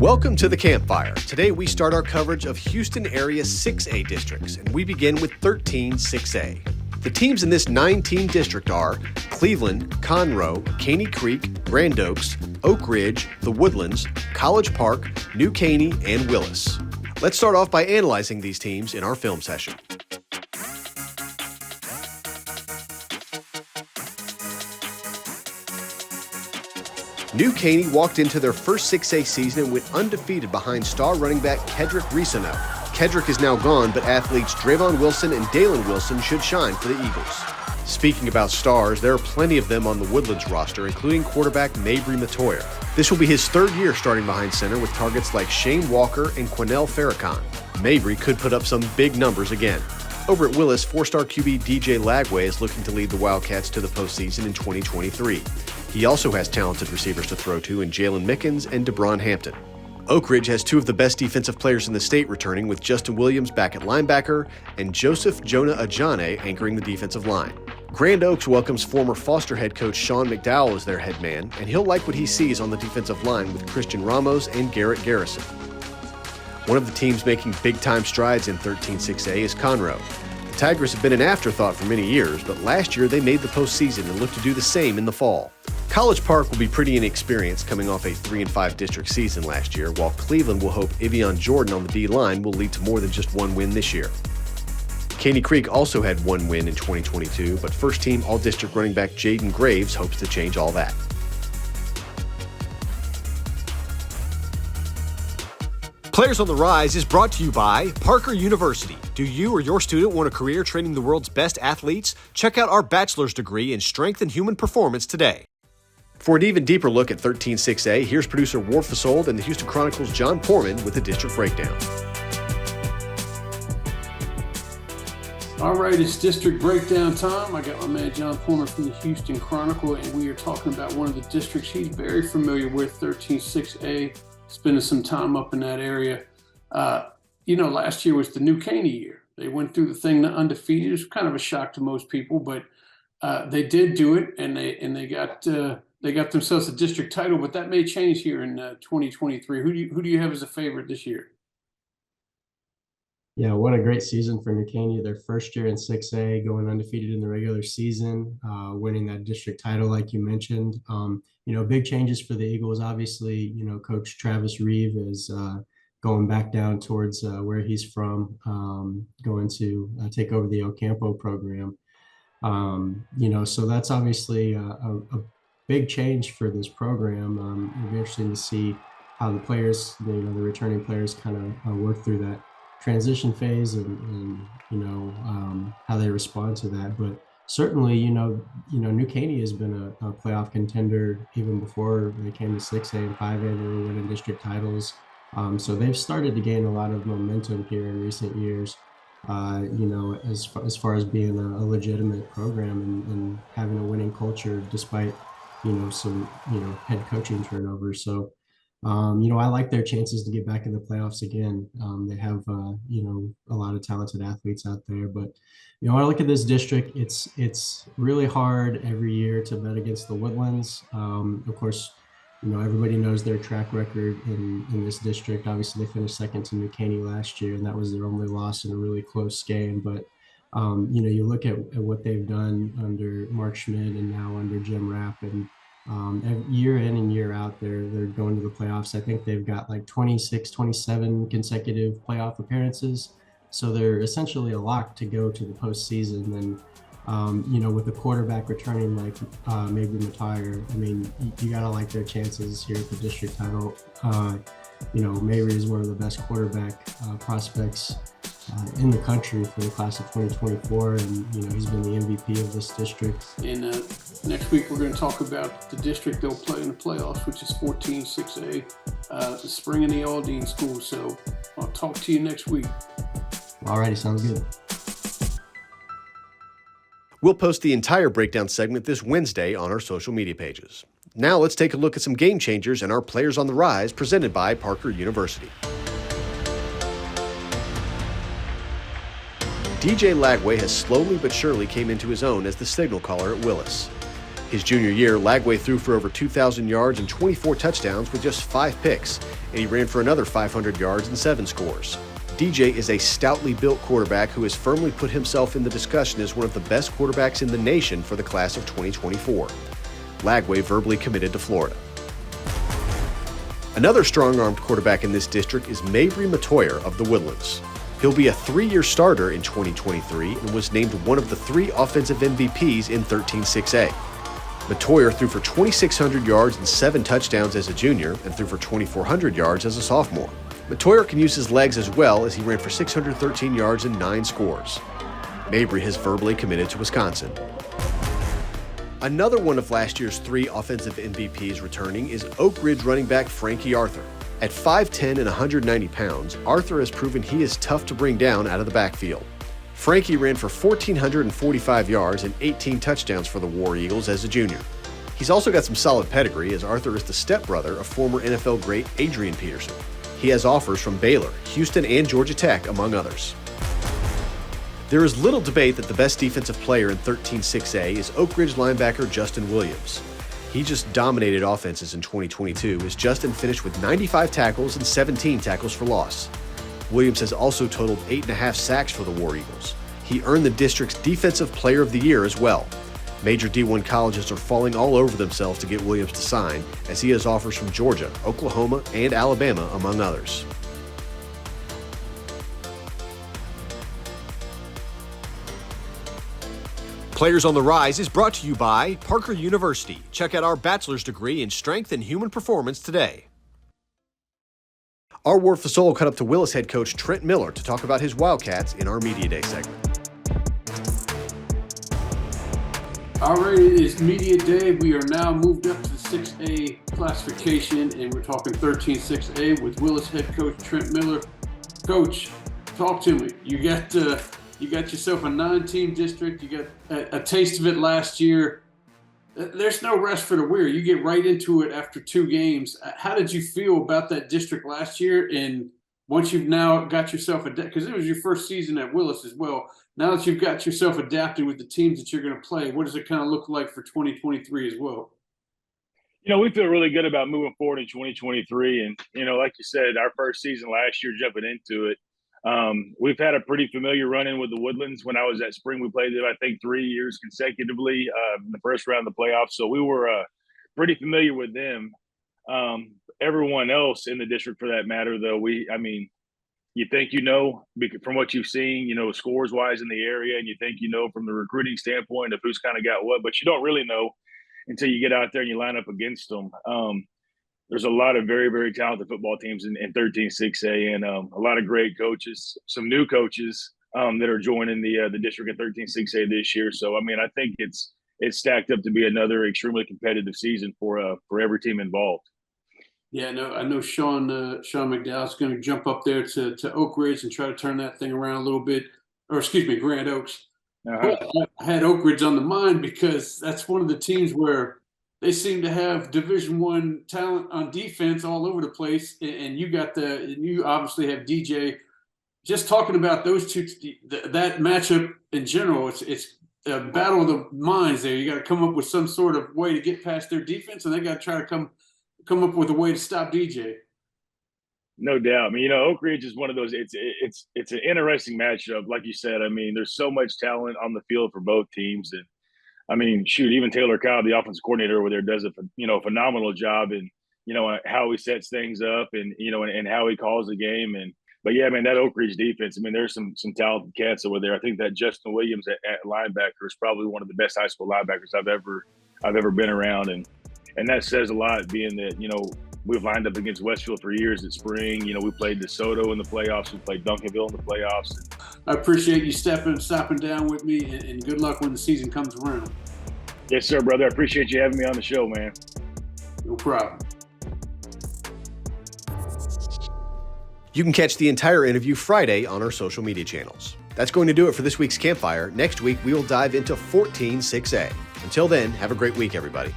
Welcome to the Campfire. Today we start our coverage of Houston area 6A districts, and we begin with 13 6A. The teams in this 9-team district are Cleveland, Conroe, Caney Creek, Grand Oaks, Oak Ridge, The Woodlands, College Park, New Caney, and Willis. Let's start off by analyzing these teams in our film session. New Caney walked into their first 6A season and went undefeated behind star running back Kedrick Risono. Kedrick is now gone, but athletes Drayvon Wilson and Dalen Wilson should shine for the Eagles. Speaking about stars, there are plenty of them on the Woodlands roster, including quarterback Mabry Matoyer. This will be his third year starting behind center with targets like Shane Walker and Quinnell Farrakhan. Mabry could put up some big numbers again. Over at Willis, four-star QB DJ Lagway is looking to lead the Wildcats to the postseason in 2023. He also has talented receivers to throw to in Jalen Mickens and DeBron Hampton. Oak Ridge has two of the best defensive players in the state returning, with Justin Williams back at linebacker and Joseph Jonah Ajane anchoring the defensive line. Grand Oaks welcomes former Foster head coach Sean McDowell as their head man, and he'll like what he sees on the defensive line with Christian Ramos and Garrett Garrison. One of the teams making big-time strides in 13-6A is Conroe. The Tigers have been an afterthought for many years, but last year they made the postseason and look to do the same in the fall. College Park will be pretty inexperienced coming off a 3-5 district season last year, while Cleveland will hope Ivion Jordan on the D-line will lead to more than just one win this year. Caney Creek also had one win in 2022, but first-team All-District running back Jaden Graves hopes to change all that. Players on the Rise is brought to you by Parker University. Do you or your student want a career training the world's best athletes? Check out our bachelor's degree in strength and human performance today. For an even deeper look at 13-6A, here's producer Ward Fasold and the Houston Chronicle's John Porman with the district breakdown. All right, it's district breakdown time. I got my man John Porman from the Houston Chronicle, and we are talking about one of the districts he's very familiar with, 13-6A. Spending some time up in that area. Last year was the New Caney year. They went through the thing undefeated. It was kind of a shock to most people, but they did do it, and they got themselves a district title. But that may change here in 2023. Who do you have as a favorite this year? Yeah, what a great season for New Caney. Their first year in 6A, going undefeated in the regular season, winning that district title, like you mentioned. Big changes for the Eagles. Obviously, Coach Travis Reeve is going back down towards where he's from, going to take over the Ocampo program. So that's obviously a big change for this program. It'll be interesting to see how the players, the returning players kind of work through that transition phase and how they respond to that. But certainly, New Caney has been a playoff contender even before they came to 6A and 5A. They were winning district titles. So they've started to gain a lot of momentum here in recent years, as far as being a legitimate program and having a winning culture despite, some, head coaching turnover. So, I like their chances to get back in the playoffs again. They have, a lot of talented athletes out there. But, when I look at this district, it's really hard every year to bet against the Woodlands. Of course, everybody knows their track record in this district. Obviously, they finished second to New Caney last year, and that was their only loss in a really close game. But, you look at what they've done under Mark Schmidt and now under Jim Rapp, and year in and year out, they're going to the playoffs. I think they've got like 26, 27 consecutive playoff appearances. So they're essentially a lock to go to the postseason. And, with the quarterback returning like Mabry Matoyer, I mean, you got to like their chances here at the district title. Mabry is one of the best quarterback prospects in the country for the class of 2024, and he's been the MVP of this district. And next week we're going to talk about the district they'll play in the playoffs, which is 14-6A, the Spring and the Aldine School. So I'll talk to you next week. Alrighty, sounds good. We'll post the entire breakdown segment this Wednesday on our social media pages. Now let's take a look at some game changers and our players on the rise, presented by Parker University. DJ Lagway has slowly but surely came into his own as the signal caller at Willis. His junior year, Lagway threw for over 2,000 yards and 24 touchdowns with just 5 picks, and he ran for another 500 yards and 7 scores. DJ is a stoutly built quarterback who has firmly put himself in the discussion as one of the best quarterbacks in the nation for the class of 2024. Lagway verbally committed to Florida. Another strong-armed quarterback in this district is Mabry Matoyer of the Woodlands. He'll be a 3-year starter in 2023 and was named one of the 3 offensive MVPs in 13-6A. Matoyer threw for 2,600 yards and 7 touchdowns as a junior and threw for 2,400 yards as a sophomore. Matoyer can use his legs as well, as he ran for 613 yards and 9 scores. Mabry has verbally committed to Wisconsin. Another one of last year's 3 offensive MVPs returning is Oak Ridge running back Frankie Arthur. At 5'10" and 190 pounds, Arthur has proven he is tough to bring down out of the backfield. Frankie ran for 1,445 yards and 18 touchdowns for the War Eagles as a junior. He's also got some solid pedigree, as Arthur is the stepbrother of former NFL great Adrian Peterson. He has offers from Baylor, Houston, and Georgia Tech, among others. There is little debate that the best defensive player in 13-6A is Oak Ridge linebacker Justin Williams. He just dominated offenses in 2022, as Justin finished with 95 tackles and 17 tackles for loss. Williams has also totaled 8.5 sacks for the War Eagles. He earned the district's Defensive Player of the Year as well. Major D1 colleges are falling all over themselves to get Williams to sign, as he has offers from Georgia, Oklahoma, and Alabama, among others. Players on the Rise is brought to you by Parker University. Check out our bachelor's degree in strength and human performance today. Our Ward Fasolo cut up to Willis head coach Trent Miller to talk about his Wildcats in our Media Day segment. All right, it is Media Day. We are now moved up to the 6A classification, and we're talking 13-6A with Willis head coach Trent Miller. Coach, talk to me. You got yourself a 9-team district. You got a taste of it last year. There's no rest for the weary. You get right into it after 2 games. How did you feel about that district last year? And once you've now got yourself because it was your first season at Willis as well. Now that you've got yourself adapted with the teams that you're going to play, what does it kind of look like for 2023 as well? We feel really good about moving forward in 2023. And, like you said, our first season last year, jumping into it, we've had a pretty familiar run-in with the Woodlands. When I was at Spring, we played them, I think, 3 years consecutively in the first round of the playoffs. So we were pretty familiar with them. Everyone else in the district, for that matter, though, you think from what you've seen, scores-wise in the area, and you think from the recruiting standpoint of who's kind of got what, but you don't really know until you get out there and you line up against them. There's a lot of very, very talented football teams in 13-6A, and a lot of great coaches, some new coaches that are joining the district in 13-6A this year. So, I think it's stacked up to be another extremely competitive season for every team involved. Yeah, I know Sean McDowell is going to jump up there to Oak Ridge and try to turn that thing around a little bit, Grand Oaks. Uh-huh. But I had Oak Ridge on the mind because that's one of the teams where they seem to have Division I talent on defense all over the place, and you obviously have DJ. Just talking about those two, that matchup in general, it's a battle of the minds there. You got to come up with some sort of way to get past their defense, and they got to try to come up with a way to stop DJ. No doubt. Oak Ridge is one of those. It's an interesting matchup, like you said. There's so much talent on the field for both teams, and even Taylor Cobb, the offensive coordinator over there, does a phenomenal job in how he sets things up and and how he calls the game. But yeah, that Oak Ridge defense. There's some talented cats over there. I think that Justin Williams at linebacker is probably one of the best high school linebackers I've ever been around, and that says a lot, being that we've lined up against Westfield for years at Spring. We played DeSoto in the playoffs. We played Duncanville in the playoffs. I appreciate you stopping down with me, and good luck when the season comes around. Yes, sir, brother. I appreciate you having me on the show, man. No problem. You can catch the entire interview Friday on our social media channels. That's going to do it for this week's Campfire. Next week, we will dive into 14-6A. Until then, have a great week, everybody.